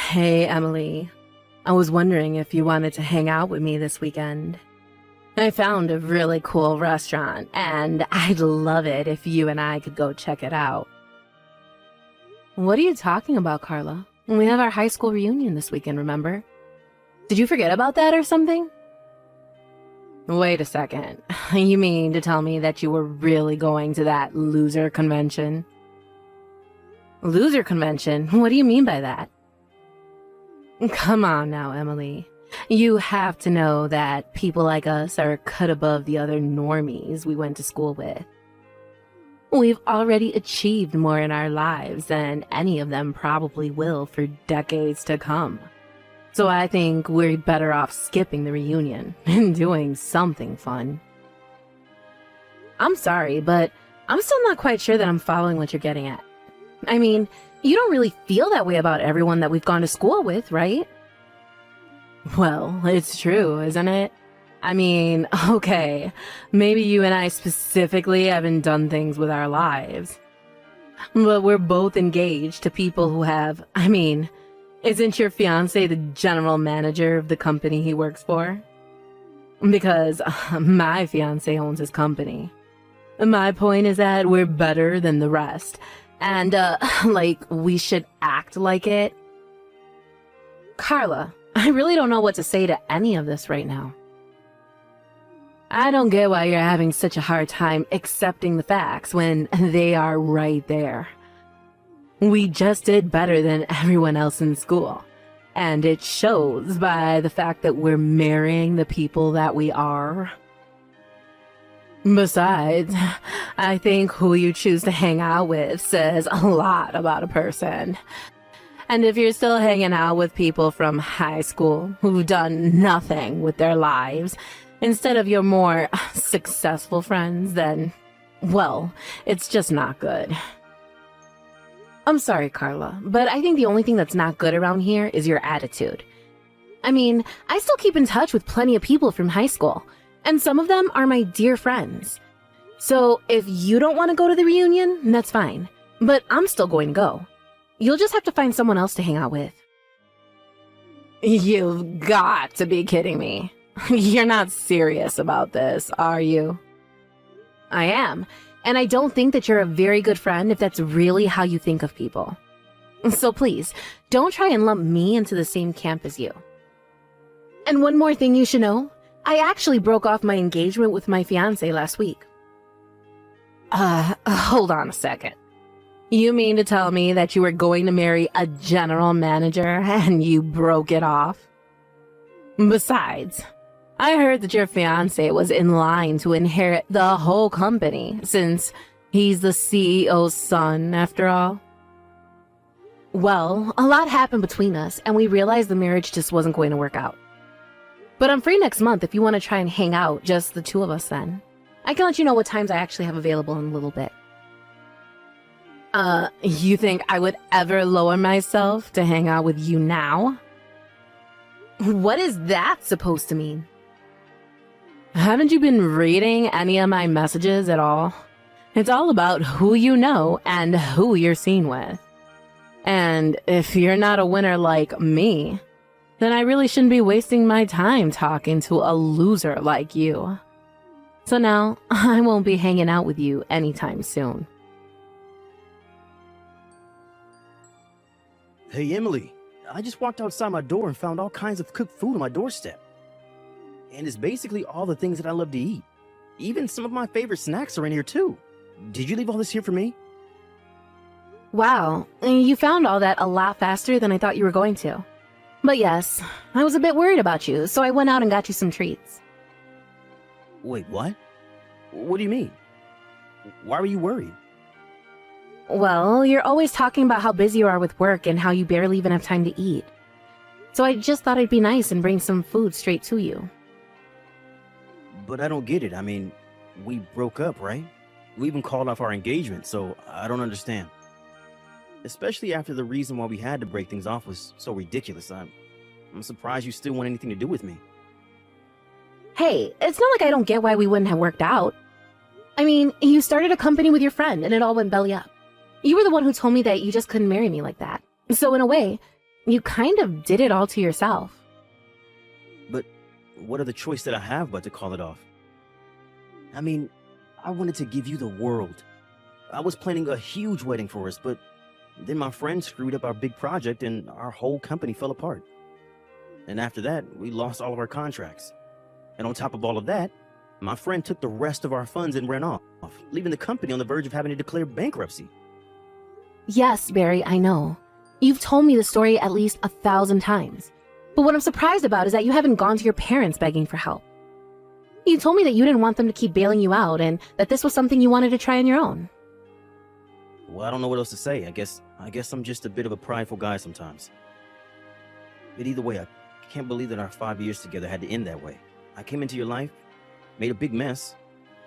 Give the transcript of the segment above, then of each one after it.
Hey, Emily. I was wondering if you wanted to hang out with me this weekend. I found a really cool restaurant, and I'd love it if you and I could go check it out. What are you talking about, Carla? We have our high school reunion this weekend, remember? Did you forget about that or something? Wait a second. You mean to tell me that you were really going to that loser convention? Loser convention? What do you mean by that? Come on now, Emily. You have to know that people like us are cut above the other normies we went to school with. We've already achieved more in our lives than any of them probably will for decades to come. So I think we're better off skipping the reunion and doing something fun. I'm sorry, but I'm still not quite sure that I'm following what you're getting at. I mean, you don't really feel that way about everyone that we've gone to school with, right? Well, it's true, isn't it? I mean, okay, maybe you and I specifically haven't done things with our lives. But we're both engaged to people who have, isn't your fiancé the general manager of the company he works for? Because my fiancé owns his company. My point is that we're better than the rest. And, we should act like it. Carla, I really don't know what to say to any of this right now. I don't get why you're having such a hard time accepting the facts when they are right there. We just did better than everyone else in school. And it shows by the fact that we're marrying the people that we are. Besides, I think who you choose to hang out with says a lot about a person. And if you're still hanging out with people from high school who've done nothing with their lives, instead of your more successful friends, then, well, it's just not good. I'm sorry, Carla, but I think the only thing that's not good around here is your attitude. I still keep in touch with plenty of people from high school. And some of them are my dear friends. So if you don't want to go to the reunion, that's fine. But I'm still going to go. You'll just have to find someone else to hang out with. You've got to be kidding me. You're not serious about this, are you? I am. And I don't think that you're a very good friend if that's really how you think of people. So please, don't try and lump me into the same camp as you. And one more thing you should know. I actually broke off my engagement with my fiancé last week. Hold on a second. You mean to tell me that you were going to marry a general manager and you broke it off? Besides, I heard that your fiancé was in line to inherit the whole company since he's the CEO's son, after all. Well, a lot happened between us and we realized the marriage just wasn't going to work out. But I'm free next month if you want to try and hang out, just the two of us then. I can let you know what times I actually have available in a little bit. You think I would ever lower myself to hang out with you now? What is that supposed to mean? Haven't you been reading any of my messages at all? It's all about who you know and who you're seen with. And if you're not a winner like me, then I really shouldn't be wasting my time talking to a loser like you. So now, I won't be hanging out with you anytime soon. Hey, Emily, I just walked outside my door and found all kinds of cooked food on my doorstep. And it's basically all the things that I love to eat. Even some of my favorite snacks are in here too. Did you leave all this here for me? Wow, you found all that a lot faster than I thought you were going to. But yes, I was a bit worried about you, so I went out and got you some treats. Wait, what? What do you mean? Why were you worried? Well, you're always talking about how busy you are with work and how you barely even have time to eat. So I just thought it'd be nice and bring some food straight to you. But I don't get it. We broke up, right? We even called off our engagement, so I don't understand. Especially after the reason why we had to break things off was so ridiculous. I'm surprised you still want anything to do with me. Hey, it's not like I don't get why we wouldn't have worked out. You started a company with your friend and it all went belly up. You were the one who told me that you just couldn't marry me like that. So in a way, You kind of did it all to yourself. But what other choice did I have but to call it off? I mean, I wanted to give you the world. I was planning a huge wedding for us, but then my friend screwed up our big project and our whole company fell apart. And after that, we lost all of our contracts. And on top of all of that, my friend took the rest of our funds and ran off, leaving the company on the verge of having to declare bankruptcy. Yes, Barry, I know. You've told me the story at least 1,000 times. But what I'm surprised about is that you haven't gone to your parents begging for help. You told me that you didn't want them to keep bailing you out and that this was something you wanted to try on your own. Well, I don't know what else to say. I guess I'm just a bit of a prideful guy sometimes. But either way, I can't believe that our 5 years together had to end that way. I came into your life, made a big mess,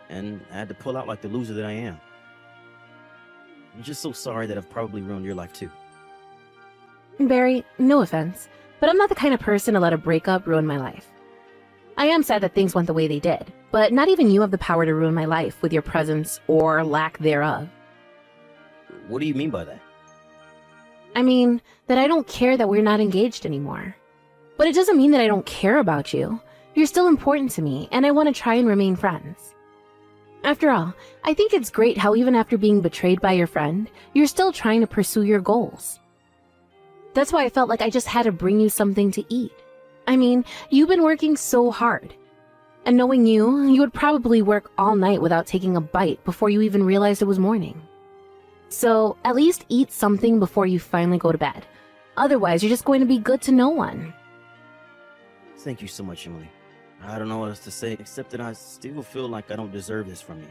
and I had to pull out like the loser that I am. I'm just so sorry that I've probably ruined your life too. Barry, no offense, but I'm not the kind of person to let a breakup ruin my life. I am sad that things went the way they did, but not even you have the power to ruin my life with your presence or lack thereof. What do you mean by that? I mean, that I don't care that we're not engaged anymore. But it doesn't mean that I don't care about you. You're still important to me, and I want to try and remain friends. After all, I think it's great how even after being betrayed by your friend, you're still trying to pursue your goals. That's why I felt like I just had to bring you something to eat. I mean, you've been working so hard. And knowing you would probably work all night without taking a bite before you even realized it was morning. So, at least eat something before you finally go to bed. Otherwise, you're just going to be good to no one. Thank you so much, Emily. I don't know what else to say, except that I still feel like I don't deserve this from you.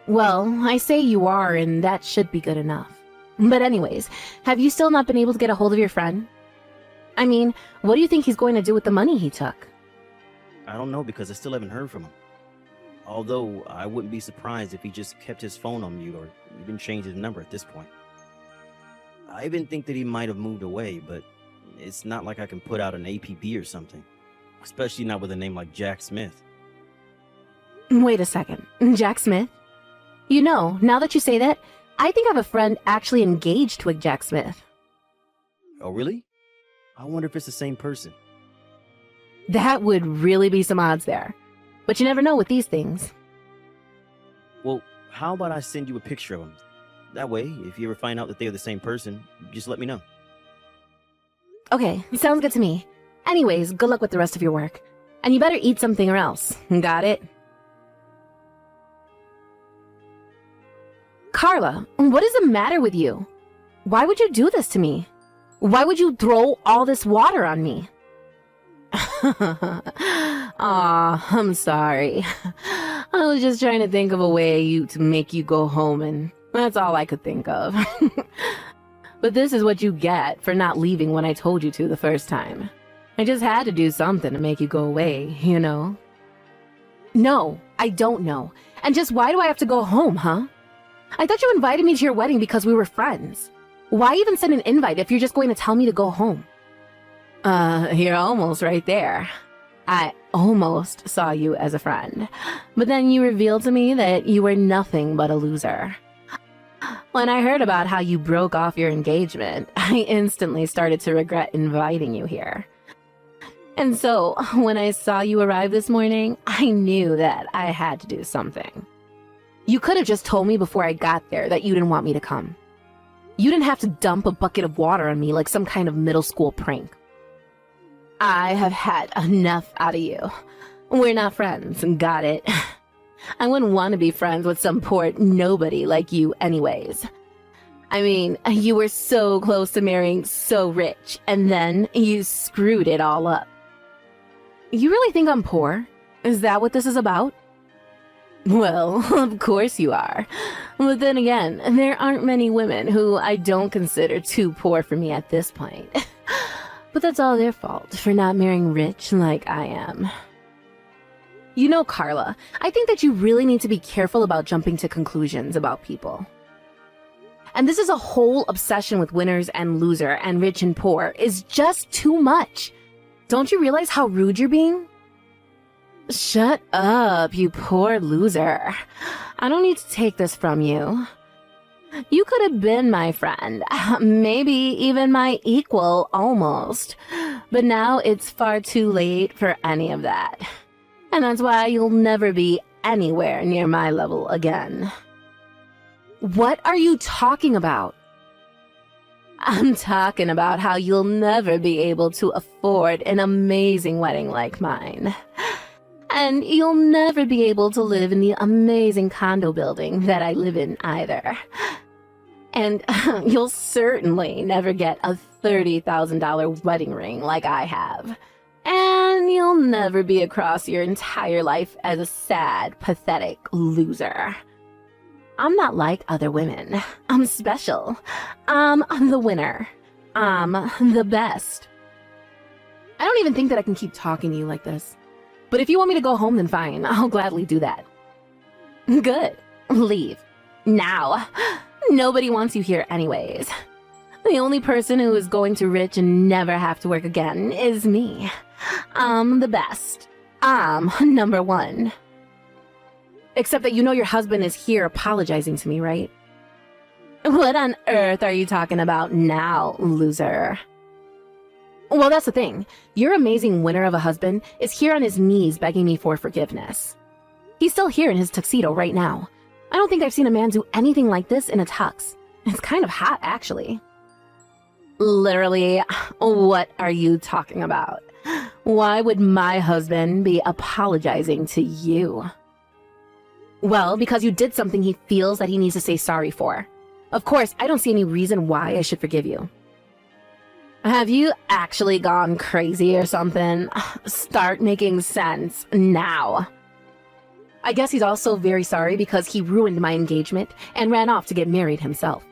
Well, I say you are, and that should be good enough. But anyways, have you still not been able to get a hold of your friend? I mean, what do you think he's going to do with the money he took? I don't know because I still haven't heard from him. Although, I wouldn't be surprised if he just kept his phone on mute or even changed his number at this point. I even think that he might have moved away, but it's not like I can put out an APB or something. Especially not with a name like Jack Smith. Wait a second. Jack Smith? You know, now that you say that, I think I have a friend actually engaged with Jack Smith. Oh, really? I wonder if it's the same person. That would really be some odds there. But you never know with these things. Well, how about I send you a picture of him? That way, if you ever find out that they're the same person, just let me know. Okay, sounds good to me. Anyways, good luck with the rest of your work. And you better eat something or else. Got it? Carla, what is the matter with you? Why would you do this to me? Why would you throw all this water on me? Aw, I'm sorry. I was just trying to think of a way to make you go home, and that's all I could think of. But this is what you get for not leaving when I told you to the first time. I just had to do something to make you go away, you know? No, I don't know. And just why do I have to go home, huh? I thought you invited me to your wedding because we were friends. Why even send an invite if you're just going to tell me to go home? You're almost right there. I almost saw you as a friend. But then you revealed to me that you were nothing but a loser. When I heard about how you broke off your engagement, I instantly started to regret inviting you here. And so, when I saw you arrive this morning, I knew that I had to do something. You could have just told me before I got there that you didn't want me to come. You didn't have to dump a bucket of water on me like some kind of middle school prank. I have had enough out of you. We're not friends, got it? I wouldn't want to be friends with some poor nobody like you anyways. I mean, you were so close to marrying so rich, and then you screwed it all up. You really think I'm poor? Is that what this is about? Well, of course you are. But then again, there aren't many women who I don't consider too poor for me at this point. But that's all their fault for not marrying rich like I am. You know, Carla, I think that you really need to be careful about jumping to conclusions about people. And this is a whole obsession with winners and loser and rich and poor is just too much. Don't you realize how rude you're being? Shut up, you poor loser. I don't need to take this from you. You could have been my friend, maybe even my equal almost. But now it's far too late for any of that. And that's why you'll never be anywhere near my level again. What are you talking about? I'm talking about how you'll never be able to afford an amazing wedding like mine. And you'll never be able to live in the amazing condo building that I live in either. And you'll certainly never get a $30,000 wedding ring like I have. And you'll never be across your entire life as a sad, pathetic loser. I'm not like other women. I'm special. I'm the winner. I'm the best. I don't even think that I can keep talking to you like this. But if you want me to go home, then fine. I'll gladly do that. Good. Leave. Now. Nobody wants you here anyways. The only person who is going to rich and never have to work again is me. I'm the best. I'm number one. Except that you know your husband is here apologizing to me, right? What on earth are you talking about now, loser? Well, that's the thing. Your amazing winner of a husband is here on his knees begging me for forgiveness. He's still here in his tuxedo right now. I don't think I've seen a man do anything like this in a tux. It's kind of hot, actually. Literally, what are you talking about? Why would my husband be apologizing to you? Well, because you did something he feels that he needs to say sorry for. Of course, I don't see any reason why I should forgive you. Have you actually gone crazy or something? Start making sense now. I guess he's also very sorry because he ruined my engagement and ran off to get married himself.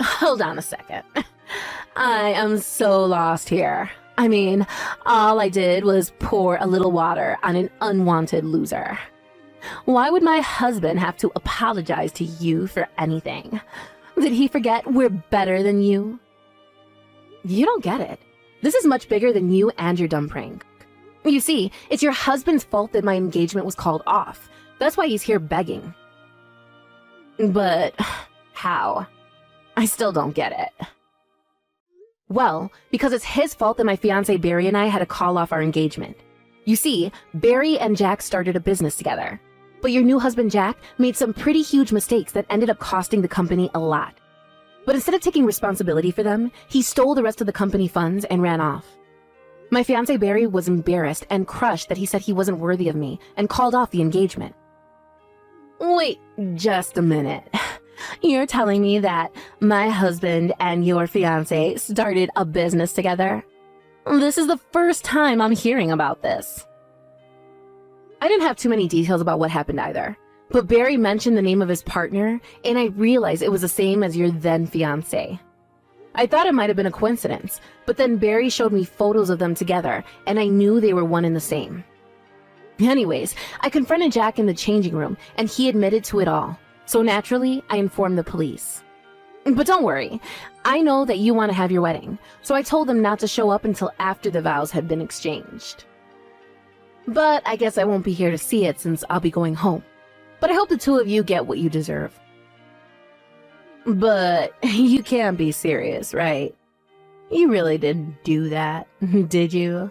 Hold on a second. I am so lost here. I mean, all I did was pour a little water on an unwanted loser. Why would my husband have to apologize to you for anything? Did he forget we're better than you? You don't get it. This is much bigger than you and your dumb prank. You see, it's your husband's fault that my engagement was called off. That's why he's here begging. But how? I still don't get it. Well, because it's his fault that my fiancé Barry and I had to call off our engagement. You see, Barry and Jack started a business together. But your new husband Jack made some pretty huge mistakes that ended up costing the company a lot. But instead of taking responsibility for them, he stole the rest of the company funds and ran off. My fiancé Barry was embarrassed and crushed that he said he wasn't worthy of me and called off the engagement. Wait just a minute. You're telling me that my husband and your fiancé started a business together? This is the first time I'm hearing about this. I didn't have too many details about what happened either. But Barry mentioned the name of his partner, and I realized it was the same as your then fiancé. I thought it might have been a coincidence, but then Barry showed me photos of them together, and I knew they were one and the same. Anyways, I confronted Jack in the changing room, and he admitted to it all. So naturally, I informed the police. But don't worry, I know that you want to have your wedding, so I told them not to show up until after the vows had been exchanged. But I guess I won't be here to see it since I'll be going home. But I hope the two of you get what you deserve. But you can't be serious, right? You really didn't do that, did you?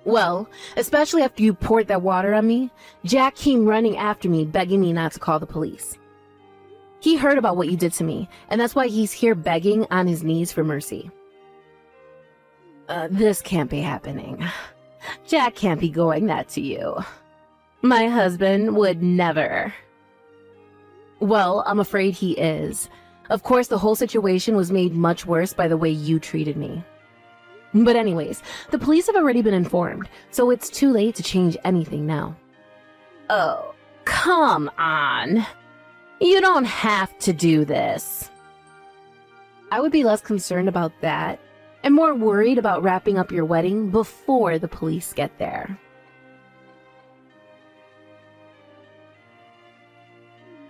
Well, especially after you poured that water on me, Jack came running after me, begging me not to call the police. He heard about what you did to me, and that's why he's here begging on his knees for mercy. This can't be happening. Jack can't be going that to you. My husband would never. Well, I'm afraid he is. Of course, the whole situation was made much worse by the way you treated me. But anyways, the police have already been informed, so it's too late to change anything now. Oh, come on. You don't have to do this. I would be less concerned about that and more worried about wrapping up your wedding before the police get there.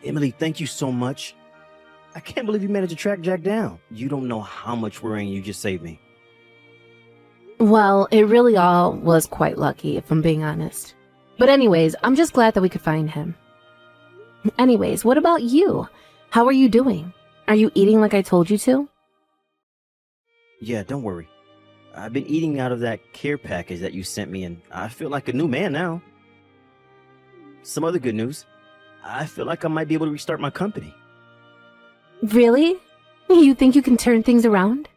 Emily, thank you so much. I can't believe you managed to track Jack down. You don't know how much worrying you just saved me. Well, it really all was quite lucky, if I'm being honest. But anyways, I'm just glad that we could find him. Anyways, what about you? How are you doing? Are you eating like I told you to? Yeah, don't worry. I've been eating out of that care package that you sent me, and I feel like a new man now. Some other good news. I feel like I might be able to restart my company. Really? You think you can turn things around?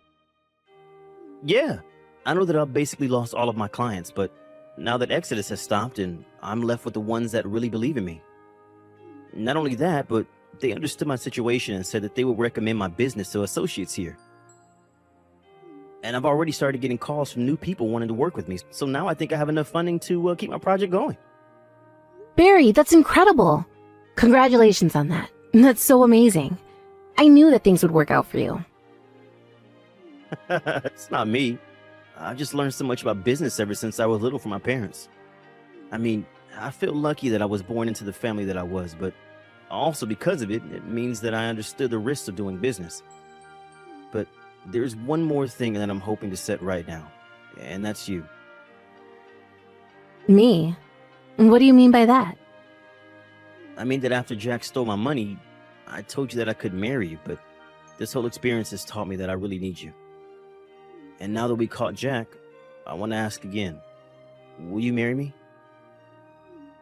Yeah, I know that I've basically lost all of my clients, but now that Exodus has stopped and I'm left with the ones that really believe in me. Not only that, but they understood my situation and said that they would recommend my business to associates here. And I've already started getting calls from new people wanting to work with me, so now I think I have enough funding to keep my project going. Barry, that's incredible. Congratulations on that. That's so amazing. I knew that things would work out for you. It's not me. I've just learned so much about business ever since I was little from my parents. I mean, I feel lucky that I was born into the family that I was, but also because of it, it means that I understood the risks of doing business. But there's one more thing that I'm hoping to set right now, and that's you. Me? What do you mean by that? I mean that after Jack stole my money, I told you that I could marry you, but this whole experience has taught me that I really need you. And now that we caught Jack, I want to ask again, will you marry me?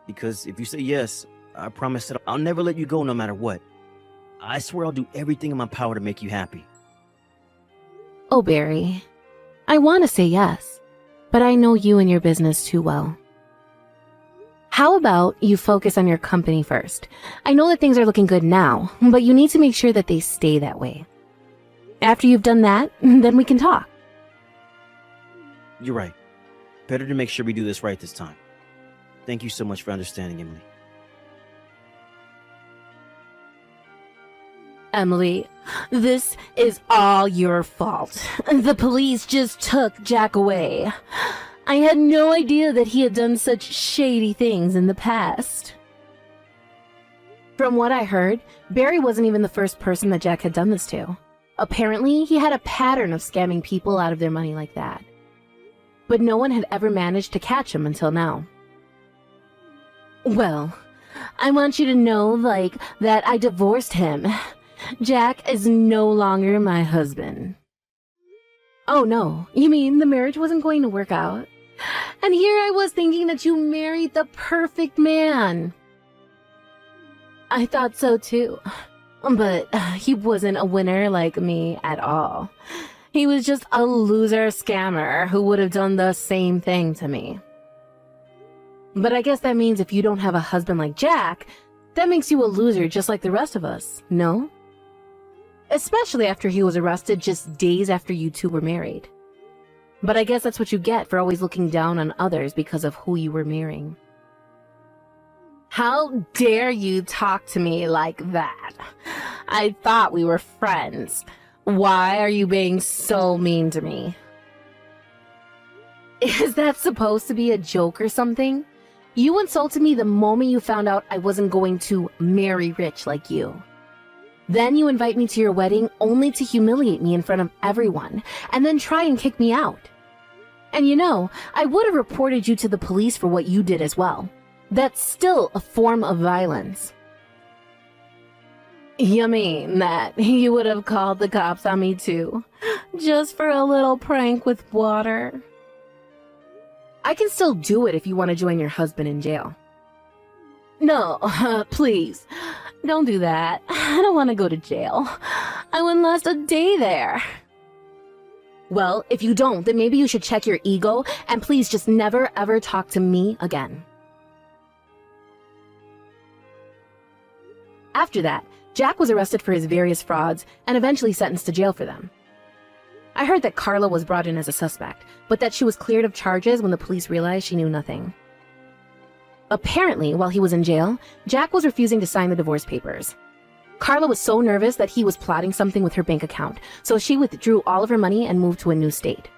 Because if you say yes, I promise that I'll never let you go no matter what. I swear I'll do everything in my power to make you happy. Oh, Barry. I want to say yes, but I know you and your business too well. How about you focus on your company first? I know that things are looking good now, but you need to make sure that they stay that way. After you've done that, then we can talk. You're right. Better to make sure we do this right this time. Thank you so much for understanding, Emily. Emily, this is all your fault. The police just took Jack away. I had no idea that he had done such shady things in the past. From what I heard, Barry wasn't even the first person that Jack had done this to. Apparently, he had a pattern of scamming people out of their money like that. But no one had ever managed to catch him until now. Well, I want you to know, that I divorced him. Jack is no longer my husband. Oh no, you mean the marriage wasn't going to work out? And here I was thinking that you married the perfect man. I thought so too. But he wasn't a winner like me at all. He was just a loser scammer who would have done the same thing to me. But I guess that means if you don't have a husband like Jack, that makes you a loser just like the rest of us, no? Especially after he was arrested just days after you two were married. But I guess that's what you get for always looking down on others because of who you were marrying. How dare you talk to me like that? I thought we were friends. Why are you being so mean to me? Is that supposed to be a joke or something? You insulted me the moment you found out I wasn't going to marry rich like you. Then you invite me to your wedding only to humiliate me in front of everyone, and then try and kick me out. And you know, I would have reported you to the police for what you did as well. That's still a form of violence. You mean that you would have called the cops on me too, just for a little prank with water? I can still do it if you want to join your husband in jail. No, please, don't do that. I don't want to go to jail. I wouldn't last a day there. Well, if you don't, then maybe you should check your ego and please just never ever talk to me again. After that, Jack was arrested for his various frauds and eventually sentenced to jail for them. I heard that Carla was brought in as a suspect, but that she was cleared of charges when the police realized she knew nothing. Apparently, while he was in jail, Jack was refusing to sign the divorce papers. Carla was so nervous that he was plotting something with her bank account, so she withdrew all of her money and moved to a new state.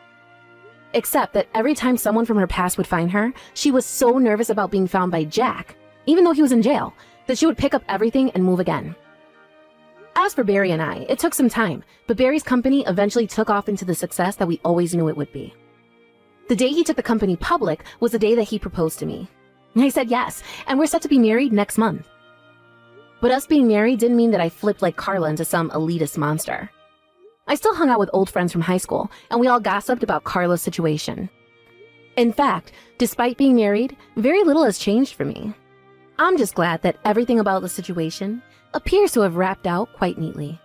Except that every time someone from her past would find her, she was so nervous about being found by Jack, even though he was in jail, that she would pick up everything and move again. As for Barry and I, it took some time, but Barry's company eventually took off into the success that we always knew it would be. The day he took the company public was the day that he proposed to me. I said yes, and we're set to be married next month. But us being married didn't mean that I flipped like Carla into some elitist monster. I still hung out with old friends from high school, and we all gossiped about Carla's situation. In fact, despite being married, very little has changed for me. I'm just glad that everything about the situation appears to have wrapped out quite neatly.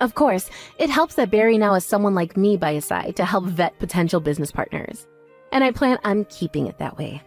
Of course, it helps that Barry now has someone like me by his side to help vet potential business partners, and I plan on keeping it that way.